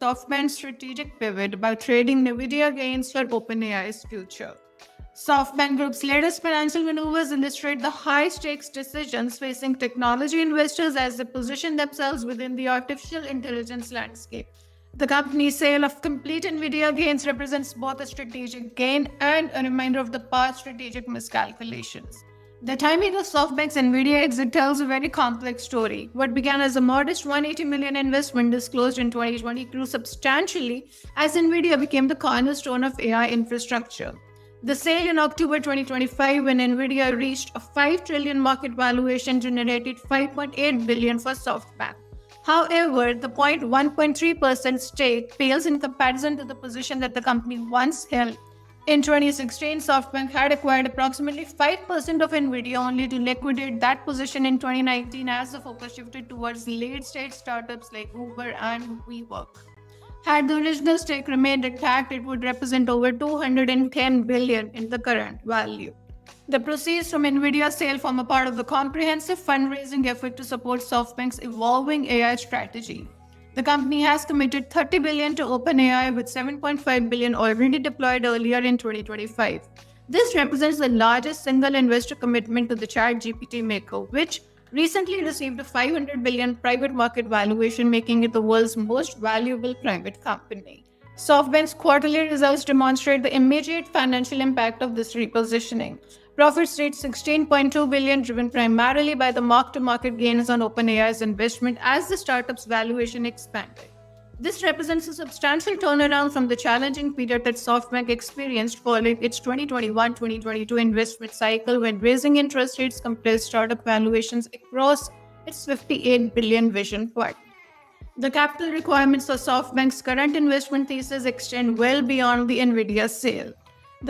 SoftBank's strategic pivot by trading NVIDIA gains for OpenAI's future. SoftBank Group's latest financial maneuvers illustrate the high-stakes decisions facing technology investors as they position themselves within the artificial intelligence landscape. The company's sale of complete NVIDIA gains represents both a strategic gain and a reminder of the past strategic miscalculations. The timing of SoftBank's NVIDIA exit tells a very complex story. What began as a modest 180 million investment disclosed in 2020 grew substantially as NVIDIA became the cornerstone of AI infrastructure. The sale in October 2025, when NVIDIA reached a 5 trillion market valuation, generated 5.8 billion for SoftBank. However, the 1.3% stake pales in comparison to the position that the company once held. In 2016, SoftBank had acquired approximately 5% of NVIDIA only to liquidate that position in 2019 as the focus shifted towards late-stage startups like Uber and WeWork. Had the original stake remained intact, it would represent over 210 billion in the current value. The proceeds from NVIDIA's sale form a part of the comprehensive fundraising effort to support SoftBank's evolving AI strategy. The company has committed 30 billion to OpenAI with 7.5 billion already deployed earlier in 2025. This represents the largest single investor commitment to the ChatGPT maker, which recently received a 500 billion private market valuation, making it the world's most valuable private company. SoftBank's quarterly results demonstrate the immediate financial impact of this repositioning. Profits reached 16.2 billion, driven primarily by the mark-to-market gains on OpenAI's investment as the startup's valuation expanded. This represents a substantial turnaround from the challenging period that SoftBank experienced following its 2021-2022 investment cycle, when raising interest rates compressed startup valuations across its 58 billion vision fund. The capital requirements for SoftBank's current investment thesis extend well beyond the NVIDIA sale.